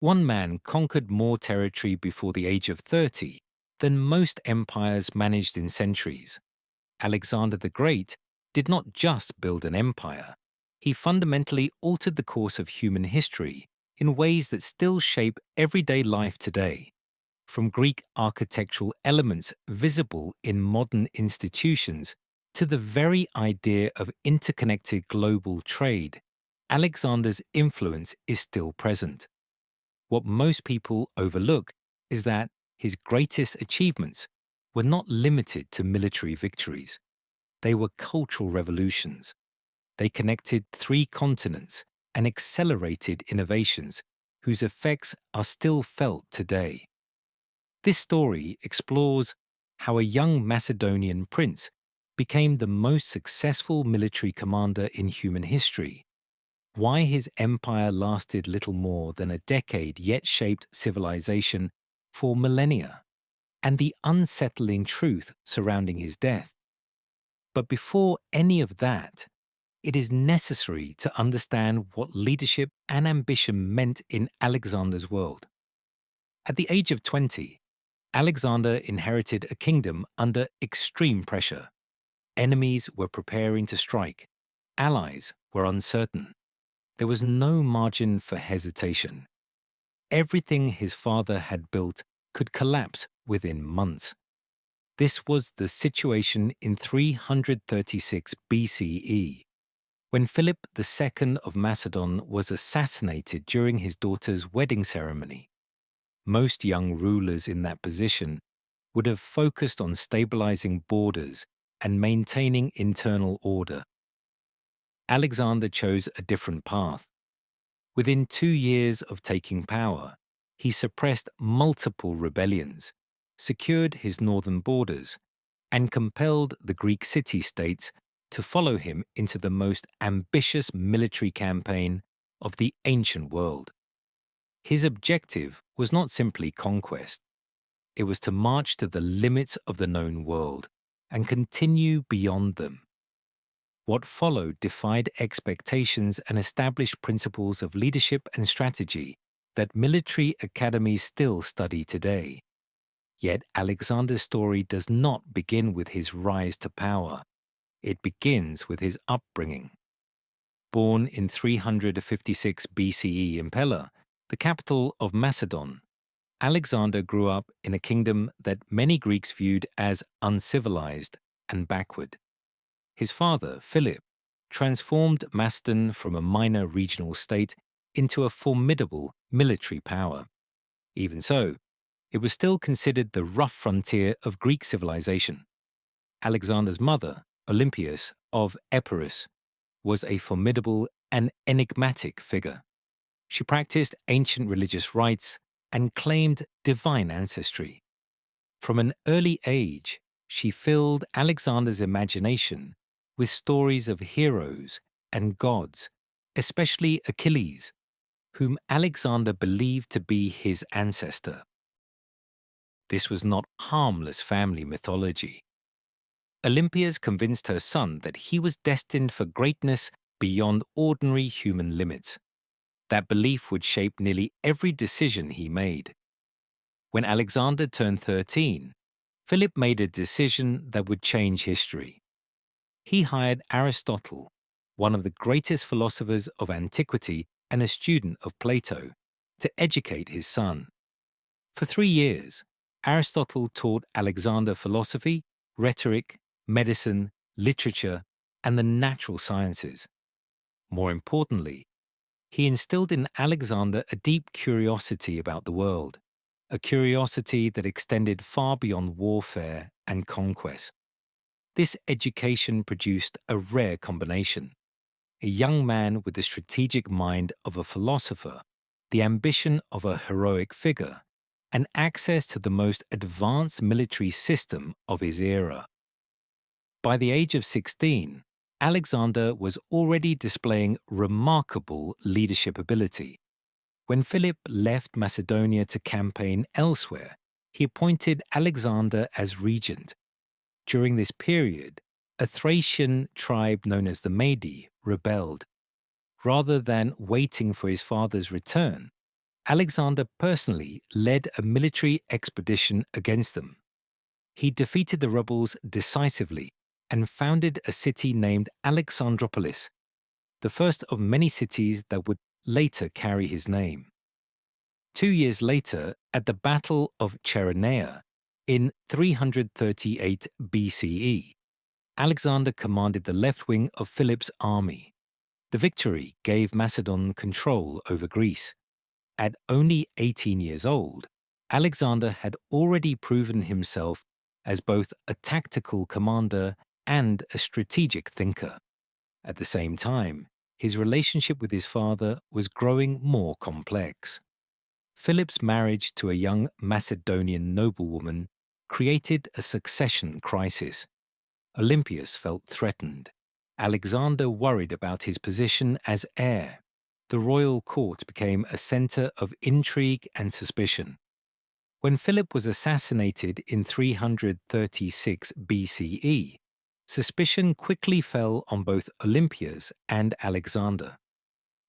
One man conquered more territory before the age of 30 than most empires managed in centuries. Alexander the Great did not just build an empire, he fundamentally altered the course of human history in ways that still shape everyday life today. From Greek architectural elements visible in modern institutions to the very idea of interconnected global trade, Alexander's influence is still present. What most people overlook is that his greatest achievements were not limited to military victories. They were cultural revolutions. They connected three continents and accelerated innovations whose effects are still felt today. This story explores how a young Macedonian prince became the most successful military commander in human history, why his empire lasted little more than a decade yet shaped civilization for millennia, and the unsettling truth surrounding his death. But before any of that, it is necessary to understand what leadership and ambition meant in Alexander's world. At the age of 20, Alexander inherited a kingdom under extreme pressure. Enemies were preparing to strike. Allies were uncertain. There was no margin for hesitation. Everything his father had built could collapse within months. This was the situation in 336 BCE, when Philip II of Macedon was assassinated during his daughter's wedding ceremony. Most young rulers in that position would have focused on stabilizing borders and maintaining internal order. Alexander chose a different path. Within 2 years of taking power, he suppressed multiple rebellions, secured his northern borders, and compelled the Greek city-states to follow him into the most ambitious military campaign of the ancient world. His objective was not simply conquest. It was to march to the limits of the known world and continue beyond them. What followed defied expectations and established principles of leadership and strategy that military academies still study today. Yet Alexander's story does not begin with his rise to power. It begins with his upbringing. Born in 356 BCE in Pella, the capital of Macedon, Alexander grew up in a kingdom that many Greeks viewed as uncivilized and backward. His father, Philip, transformed Macedon from a minor regional state into a formidable military power. Even so, it was still considered the rough frontier of Greek civilization. Alexander's mother, Olympias of Epirus, was a formidable and enigmatic figure. She practiced ancient religious rites and claimed divine ancestry. From an early age, she filled Alexander's imagination with stories of heroes and gods, especially Achilles, whom Alexander believed to be his ancestor. This was not harmless family mythology. Olympias convinced her son that he was destined for greatness beyond ordinary human limits. That belief would shape nearly every decision he made. When Alexander turned 13, Philip made a decision that would change history. He hired Aristotle, one of the greatest philosophers of antiquity and a student of Plato, to educate his son. For 3 years, Aristotle taught Alexander philosophy, rhetoric, medicine, literature, and the natural sciences. More importantly, he instilled in Alexander a deep curiosity about the world, a curiosity that extended far beyond warfare and conquest. This education produced a rare combination: a young man with the strategic mind of a philosopher, the ambition of a heroic figure, and access to the most advanced military system of his era. By the age of 16, Alexander was already displaying remarkable leadership ability. When Philip left Macedonia to campaign elsewhere, he appointed Alexander as regent. During this period, a Thracian tribe known as the Mede rebelled. Rather than waiting for his father's return, Alexander personally led a military expedition against them. He defeated the rebels decisively and founded a city named Alexandropolis, the first of many cities that would later carry his name. 2 years later, at the Battle of Cheronea in 338 BCE, Alexander commanded the left wing of Philip's army. The victory gave Macedon control over Greece. At only 18 years old, Alexander had already proven himself as both a tactical commander and a strategic thinker. At the same time, his relationship with his father was growing more complex. Philip's marriage to a young Macedonian noblewoman created a succession crisis. Olympias felt threatened. Alexander worried about his position as heir. The royal court became a center of intrigue and suspicion. When Philip was assassinated in 336 BCE, suspicion quickly fell on both Olympias and Alexander.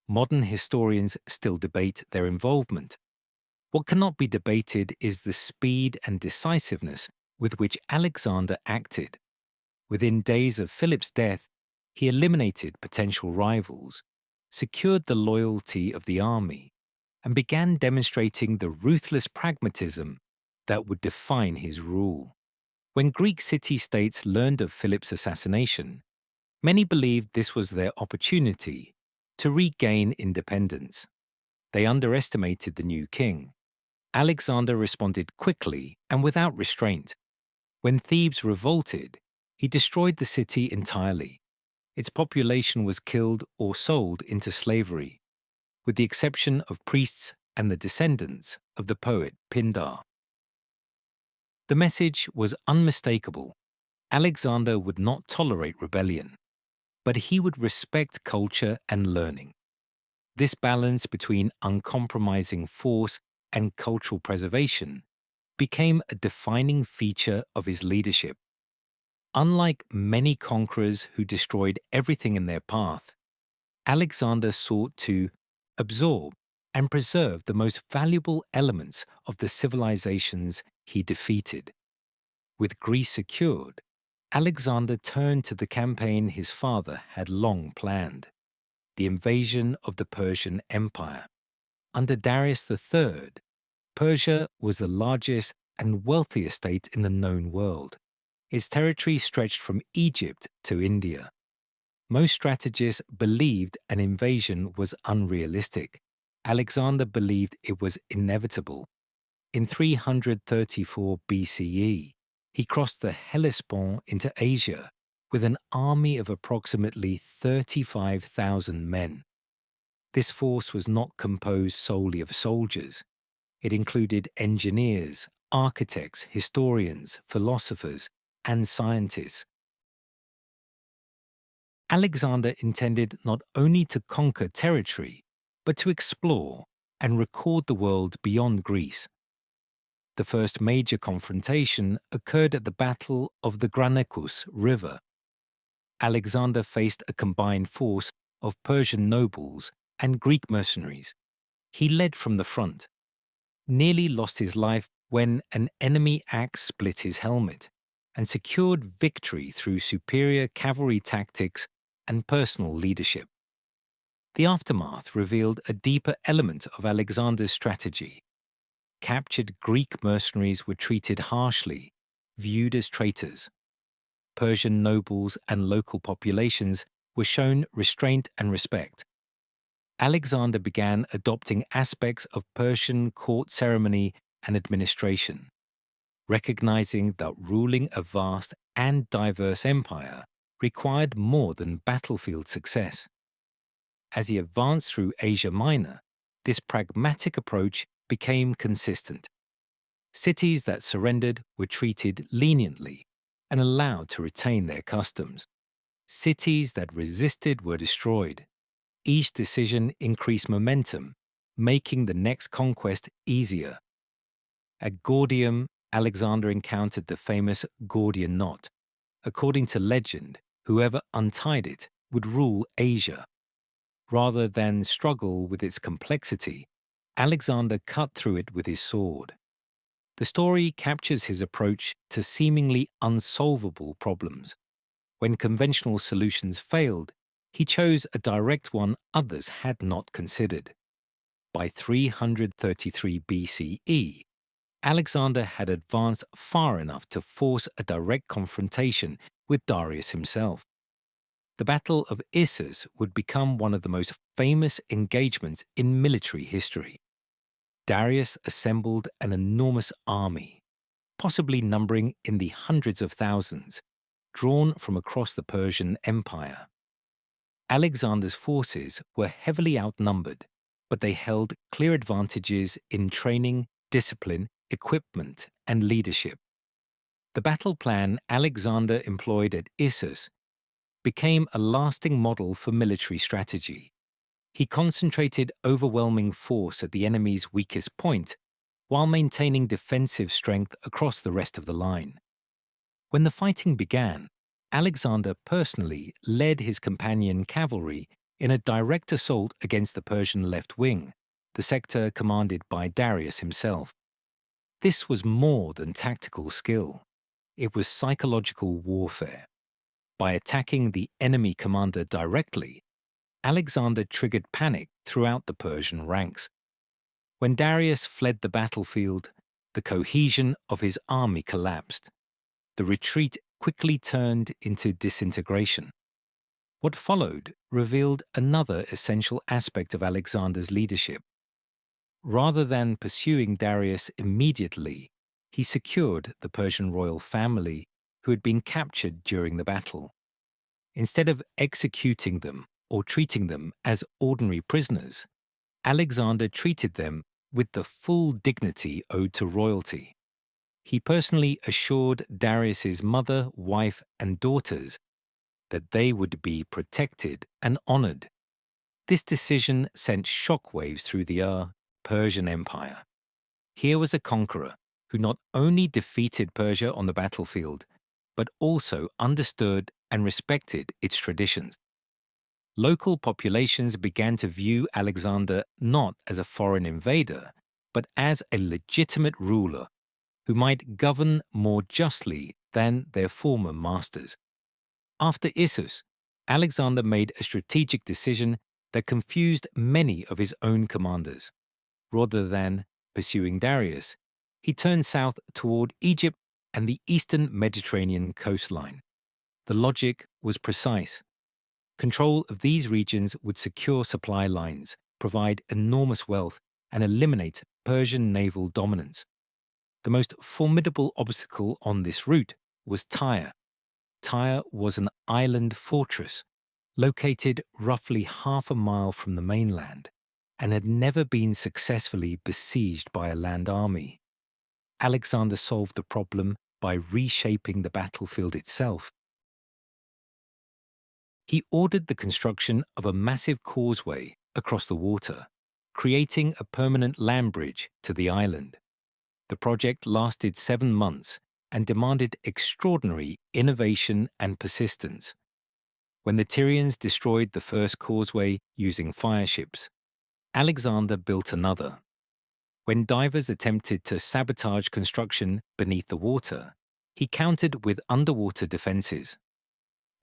Modern historians still debate their involvement. What cannot be debated is the speed and decisiveness with which Alexander acted. Within days of Philip's death, he eliminated potential rivals, secured the loyalty of the army, and began demonstrating the ruthless pragmatism that would define his rule. When Greek city-states learned of Philip's assassination, many believed this was their opportunity to regain independence. They underestimated the new king. Alexander responded quickly and without restraint. When Thebes revolted, he destroyed the city entirely. Its population was killed or sold into slavery, with the exception of priests and the descendants of the poet Pindar. The message was unmistakable. Alexander would not tolerate rebellion, but he would respect culture and learning. This balance between uncompromising force and cultural preservation became a defining feature of his leadership. Unlike many conquerors who destroyed everything in their path, Alexander sought to absorb and preserve the most valuable elements of the civilizations he defeated. With Greece secured, Alexander turned to the campaign his father had long planned, the invasion of the Persian Empire. Under Darius III, Persia was the largest and wealthiest state in the known world. Its territory stretched from Egypt to India. Most strategists believed an invasion was unrealistic. Alexander believed it was inevitable. In 334 BCE, he crossed the Hellespont into Asia with an army of approximately 35,000 men. This force was not composed solely of soldiers. It included engineers, architects, historians, philosophers, and scientists. Alexander intended not only to conquer territory, but to explore and record the world beyond Greece. The first major confrontation occurred at the Battle of the Granicus River. Alexander faced a combined force of Persian nobles and Greek mercenaries. He led from the front, nearly lost his life when an enemy axe split his helmet, and secured victory through superior cavalry tactics and personal leadership. The aftermath revealed a deeper element of Alexander's strategy. Captured Greek mercenaries were treated harshly, viewed as traitors. Persian nobles and local populations were shown restraint and respect. Alexander began adopting aspects of Persian court ceremony and administration, recognizing that ruling a vast and diverse empire required more than battlefield success. As he advanced through Asia Minor, this pragmatic approach became consistent. Cities that surrendered were treated leniently and allowed to retain their customs. Cities that resisted were destroyed. Each decision increased momentum, making the next conquest easier. At Gordium, Alexander encountered the famous Gordian knot. According to legend, whoever untied it would rule Asia. Rather than struggle with its complexity, Alexander cut through it with his sword. The story captures his approach to seemingly unsolvable problems. When conventional solutions failed, he chose a direct one others had not considered. By 333 BCE, Alexander had advanced far enough to force a direct confrontation with Darius himself. The Battle of Issus would become one of the most famous engagements in military history. Darius assembled an enormous army, possibly numbering in the hundreds of thousands, drawn from across the Persian Empire. Alexander's forces were heavily outnumbered, but they held clear advantages in training, discipline, equipment, and leadership. The battle plan Alexander employed at Issus became a lasting model for military strategy. He concentrated overwhelming force at the enemy's weakest point while maintaining defensive strength across the rest of the line. When the fighting began, Alexander personally led his companion cavalry in a direct assault against the Persian left wing, the sector commanded by Darius himself. This was more than tactical skill. It was psychological warfare. By attacking the enemy commander directly, Alexander triggered panic throughout the Persian ranks. When Darius fled the battlefield, the cohesion of his army collapsed. The retreat quickly turned into disintegration. What followed revealed another essential aspect of Alexander's leadership. Rather than pursuing Darius immediately, he secured the Persian royal family who had been captured during the battle. Instead of executing them or treating them as ordinary prisoners, Alexander treated them with the full dignity owed to royalty. He personally assured Darius's mother, wife, and daughters that they would be protected and honored. This decision sent shockwaves through the Persian Empire. Here was a conqueror who not only defeated Persia on the battlefield, but also understood and respected its traditions. Local populations began to view Alexander not as a foreign invader, but as a legitimate ruler who might govern more justly than their former masters. After Issus, Alexander made a strategic decision that confused many of his own commanders. Rather than pursuing Darius, he turned south toward Egypt and the eastern Mediterranean coastline. The logic was precise. Control of these regions would secure supply lines, provide enormous wealth, and eliminate Persian naval dominance. The most formidable obstacle on this route was Tyre. Tyre was an island fortress located roughly half a mile from the mainland and had never been successfully besieged by a land army. Alexander solved the problem by reshaping the battlefield itself. He ordered the construction of a massive causeway across the water, creating a permanent land bridge to the island. The project lasted 7 months and demanded extraordinary innovation and persistence. When the Tyrians destroyed the first causeway using fireships, Alexander built another. When divers attempted to sabotage construction beneath the water, he countered with underwater defenses.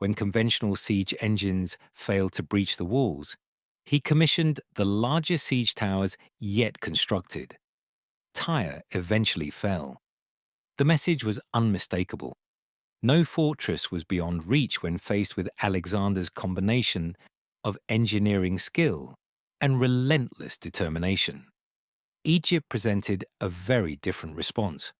When conventional siege engines failed to breach the walls, he commissioned the largest siege towers yet constructed. Tyre eventually fell. The message was unmistakable. No fortress was beyond reach when faced with Alexander's combination of engineering skill and relentless determination. Egypt presented a very different response.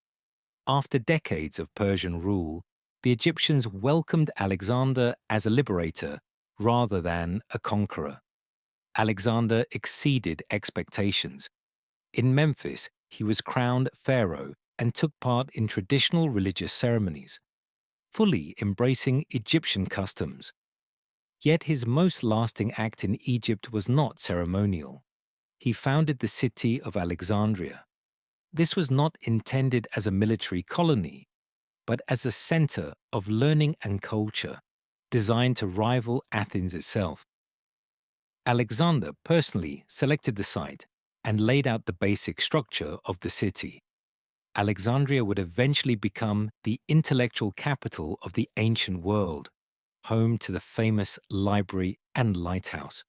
After decades of Persian rule, the Egyptians welcomed Alexander as a liberator rather than a conqueror. Alexander exceeded expectations. In Memphis, he was crowned pharaoh and took part in traditional religious ceremonies, fully embracing Egyptian customs. Yet his most lasting act in Egypt was not ceremonial. He founded the city of Alexandria. This was not intended as a military colony, but as a center of learning and culture, designed to rival Athens itself. Alexander personally selected the site, and laid out the basic structure of the city. Alexandria would eventually become the intellectual capital of the ancient world, home to the famous library and lighthouse.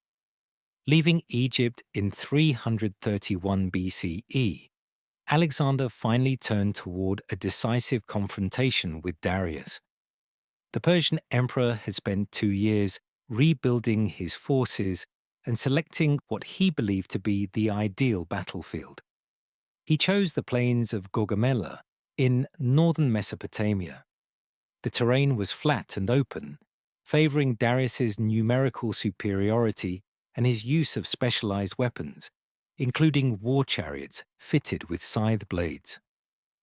Leaving Egypt in 331 BCE, Alexander finally turned toward a decisive confrontation with Darius. The Persian emperor had spent 2 years rebuilding his forces and selecting what he believed to be the ideal battlefield. He chose the plains of Gaugamela in northern Mesopotamia. The terrain was flat and open, favoring Darius's numerical superiority and his use of specialized weapons, including war chariots fitted with scythe blades.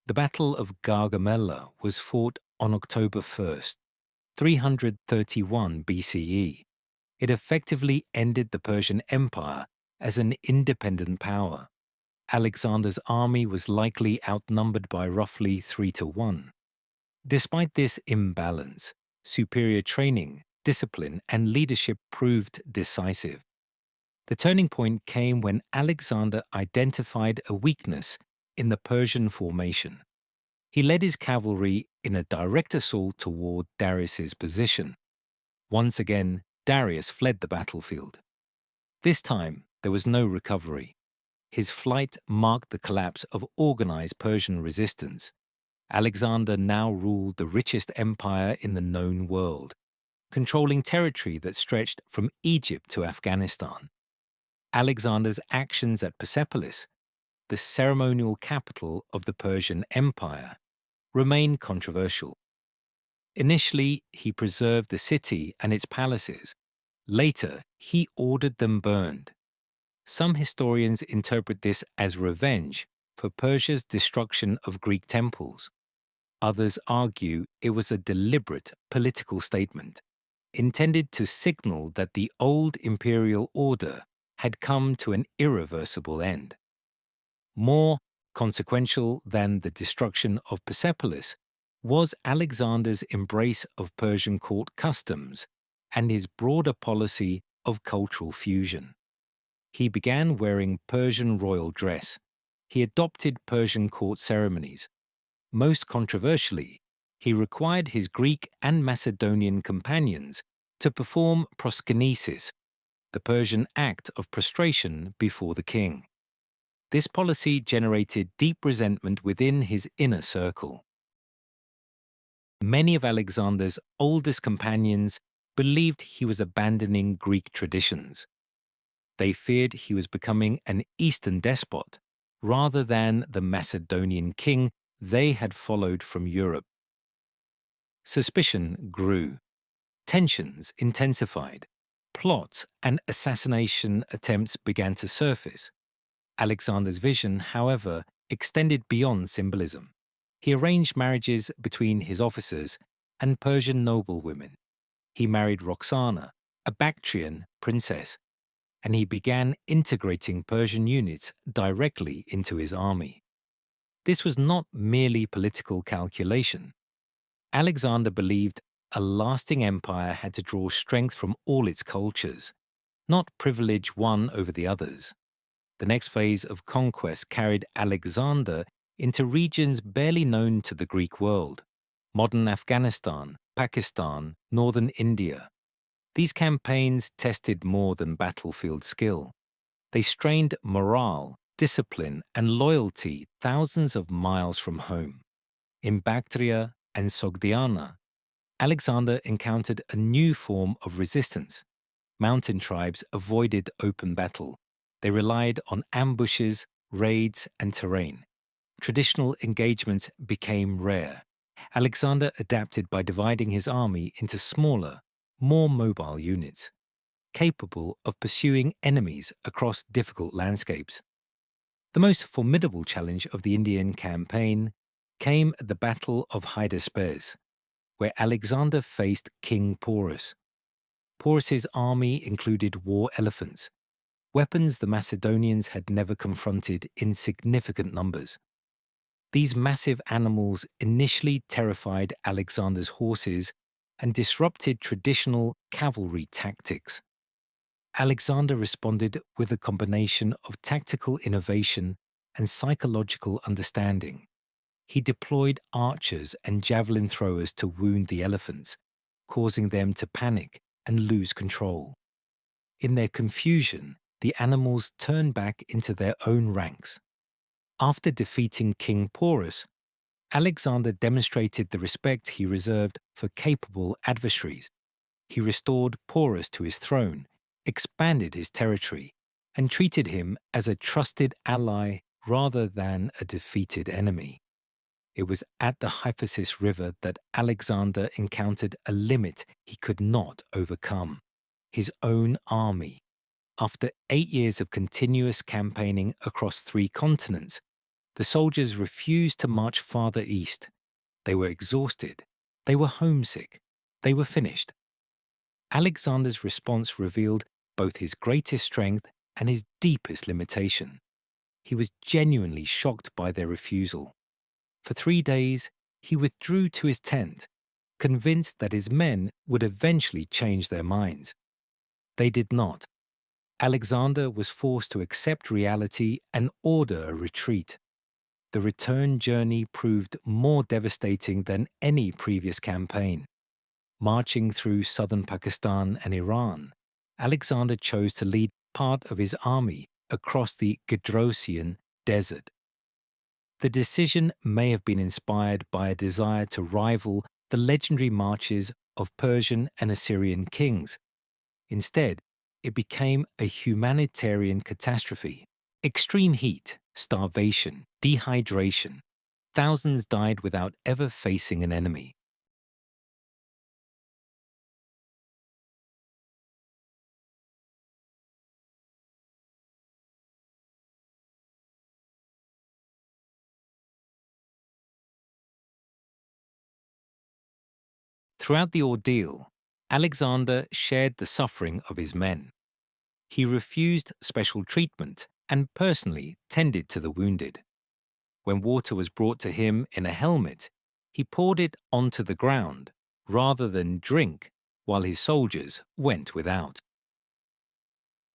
The Battle of Gaugamela was fought on October 1st, 331 BCE. It effectively ended the Persian Empire as an independent power. Alexander's army was likely outnumbered by roughly 3-1. Despite this imbalance, superior training, discipline, and leadership proved decisive. The turning point came when Alexander identified a weakness in the Persian formation. He led his cavalry in a direct assault toward Darius's position. Once again, Darius fled the battlefield. This time, there was no recovery. His flight marked the collapse of organized Persian resistance. Alexander now ruled the richest empire in the known world, controlling territory that stretched from Egypt to Afghanistan. Alexander's actions at Persepolis, the ceremonial capital of the Persian Empire, remain controversial. Initially, he preserved the city and its palaces. Later, he ordered them burned. Some historians interpret this as revenge for Persia's destruction of Greek temples. Others argue it was a deliberate political statement, intended to signal that the old imperial order had come to an irreversible end. More consequential than the destruction of Persepolis was Alexander's embrace of Persian court customs and his broader policy of cultural fusion. He began wearing Persian royal dress. He adopted Persian court ceremonies. Most controversially, he required his Greek and Macedonian companions to perform proskynesis, the Persian act of prostration before the king. This policy generated deep resentment within his inner circle. Many of Alexander's oldest companions believed he was abandoning Greek traditions. They feared he was becoming an Eastern despot rather than the Macedonian king they had followed from Europe. Suspicion grew. Tensions intensified. Plots and assassination attempts began to surface. Alexander's vision, however, extended beyond symbolism. He arranged marriages between his officers and Persian noblewomen. He married Roxana, a Bactrian princess, and he began integrating Persian units directly into his army. This was not merely political calculation. Alexander believed a lasting empire had to draw strength from all its cultures, not privilege one over the others. The next phase of conquest carried Alexander into regions barely known to the Greek world: modern Afghanistan, Pakistan, northern India. These campaigns tested more than battlefield skill. They strained morale, discipline, and loyalty thousands of miles from home. In Bactria and Sogdiana, Alexander encountered a new form of resistance. Mountain tribes avoided open battle. They relied on ambushes, raids, and terrain. Traditional engagements became rare. Alexander adapted by dividing his army into smaller, more mobile units, capable of pursuing enemies across difficult landscapes. The most formidable challenge of the Indian campaign came at the Battle of Hydaspes, where Alexander faced King Porus. Porus's army included war elephants, weapons the Macedonians had never confronted in significant numbers. These massive animals initially terrified Alexander's horses and disrupted traditional cavalry tactics. Alexander responded with a combination of tactical innovation and psychological understanding. He deployed archers and javelin throwers to wound the elephants, causing them to panic and lose control. In their confusion, the animals turned back into their own ranks. After defeating King Porus, Alexander demonstrated the respect he reserved for capable adversaries. He restored Porus to his throne, expanded his territory, and treated him as a trusted ally rather than a defeated enemy. It was at the Hyphasis River that Alexander encountered a limit he could not overcome: his own army. After 8 years of continuous campaigning across 3 continents, the soldiers refused to march farther east. They were exhausted. They were homesick. They were finished. Alexander's response revealed both his greatest strength and his deepest limitation. He was genuinely shocked by their refusal. For 3 days, he withdrew to his tent, convinced that his men would eventually change their minds. They did not. Alexander was forced to accept reality and order a retreat. The return journey proved more devastating than any previous campaign. Marching through southern Pakistan and Iran, Alexander chose to lead part of his army across the Gedrosian desert. The decision may have been inspired by a desire to rival the legendary marches of Persian and Assyrian kings. Instead, it became a humanitarian catastrophe. Extreme heat, starvation, dehydration. Thousands died without ever facing an enemy. Throughout the ordeal, Alexander shared the suffering of his men. He refused special treatment and personally tended to the wounded. When water was brought to him in a helmet, he poured it onto the ground rather than drink while his soldiers went without.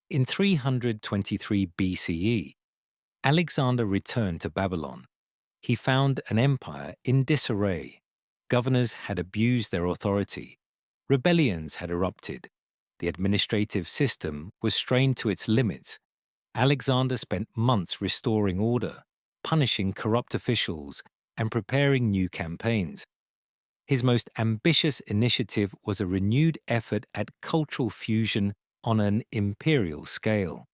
In 323 BCE, Alexander returned to Babylon. He found an empire in disarray. Governors had abused their authority. Rebellions had erupted. The administrative system was strained to its limits. Alexander spent months restoring order, punishing corrupt officials, and preparing new campaigns. His most ambitious initiative was a renewed effort at cultural fusion on an imperial scale.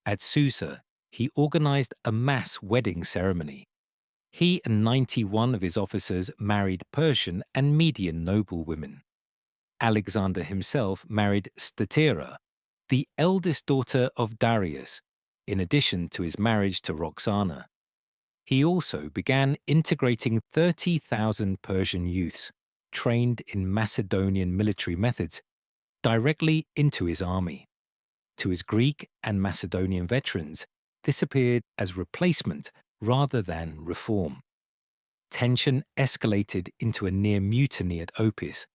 At Susa, he organized a mass wedding ceremony. He and 91 of his officers married Persian and Median noblewomen. Alexander himself married Statira, the eldest daughter of Darius, in addition to his marriage to Roxana. He also began integrating 30,000 Persian youths, trained in Macedonian military methods, directly into his army. To his Greek and Macedonian veterans, this appeared as replacement rather than reform. Tension escalated into a near mutiny at Opis.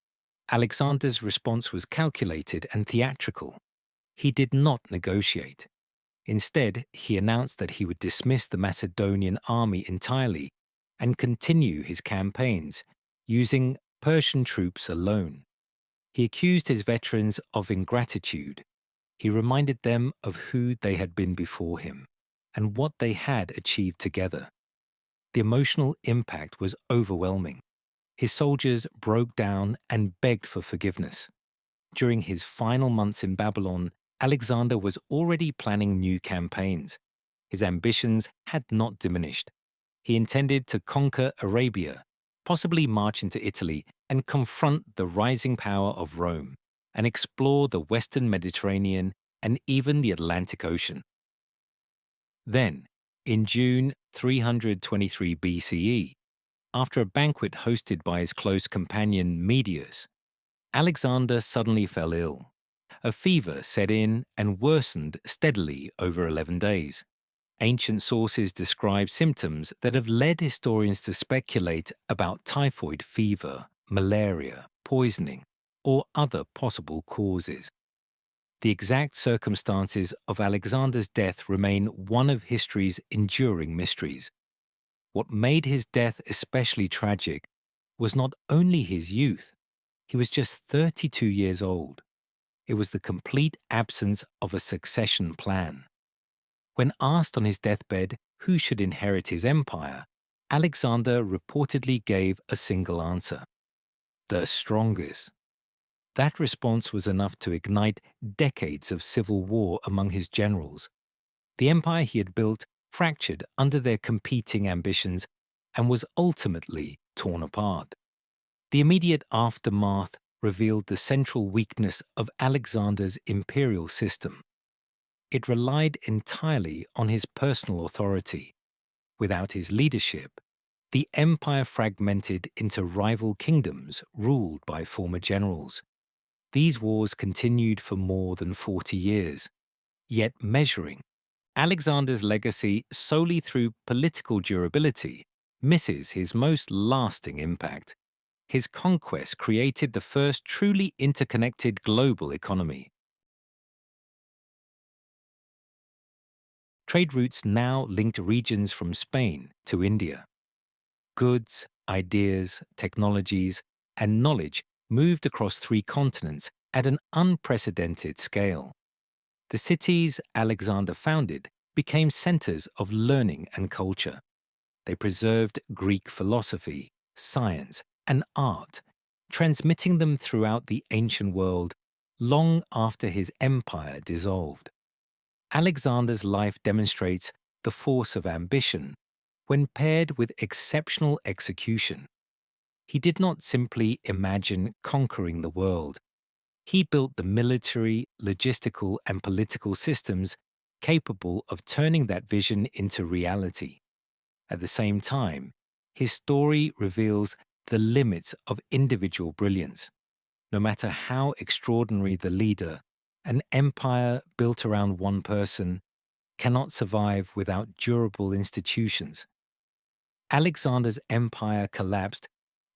Alexander's response was calculated and theatrical. He did not negotiate. Instead, he announced that he would dismiss the Macedonian army entirely and continue his campaigns, using Persian troops alone. He accused his veterans of ingratitude. He reminded them of who they had been before him and what they had achieved together. The emotional impact was overwhelming. His soldiers broke down and begged for forgiveness. During his final months in Babylon, Alexander was already planning new campaigns. His ambitions had not diminished. He intended to conquer Arabia, possibly march into Italy and confront the rising power of Rome, and explore the Western Mediterranean and even the Atlantic Ocean. Then, in June 323 BCE, after a banquet hosted by his close companion Medius, Alexander suddenly fell ill. A fever set in and worsened steadily over 11 days. Ancient sources describe symptoms that have led historians to speculate about typhoid fever, malaria, poisoning, or other possible causes. The exact circumstances of Alexander's death remain one of history's enduring mysteries. What made his death especially tragic was not only his youth, he was just 32 years old. It was the complete absence of a succession plan. When asked on his deathbed who should inherit his empire, Alexander reportedly gave a single answer: the strongest. That response was enough to ignite decades of civil war among his generals. The empire he had built fractured under their competing ambitions and was ultimately torn apart. The immediate aftermath revealed the central weakness of Alexander's imperial system. It relied entirely on his personal authority. Without his leadership, the empire fragmented into rival kingdoms ruled by former generals. These wars continued for more than 40 years, yet measuring Alexander's legacy solely through political durability misses his most lasting impact. His conquest created the first truly interconnected global economy. Trade routes now linked regions from Spain to India. Goods, ideas, technologies, and knowledge moved across 3 continents at an unprecedented scale. The cities Alexander founded became centers of learning and culture. They preserved Greek philosophy, science, and art, transmitting them throughout the ancient world long after his empire dissolved. Alexander's life demonstrates the force of ambition when paired with exceptional execution. He did not simply imagine conquering the world. He built the military, logistical, and political systems capable of turning that vision into reality. At the same time, his story reveals the limits of individual brilliance. No matter how extraordinary the leader, an empire built around one person cannot survive without durable institutions. Alexander's empire collapsed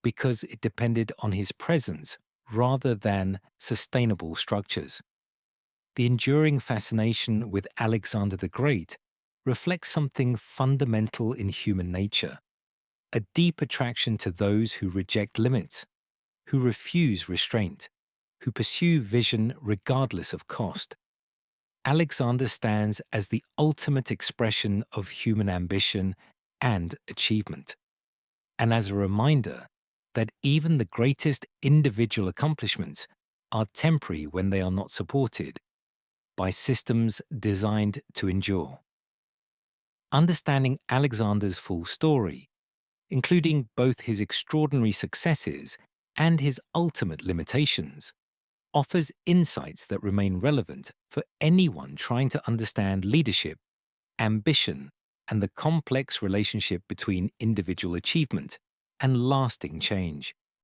because it depended on his presence rather than sustainable structures. The enduring fascination with Alexander the Great reflects something fundamental in human nature: a deep attraction to those who reject limits, who refuse restraint, who pursue vision regardless of cost. Alexander stands as the ultimate expression of human ambition and achievement, and as a reminder that even the greatest individual accomplishments are temporary when they are not supported by systems designed to endure. Understanding Alexander's full story, including both his extraordinary successes and his ultimate limitations, offers insights that remain relevant for anyone trying to understand leadership, ambition, and the complex relationship between individual achievement and lasting change.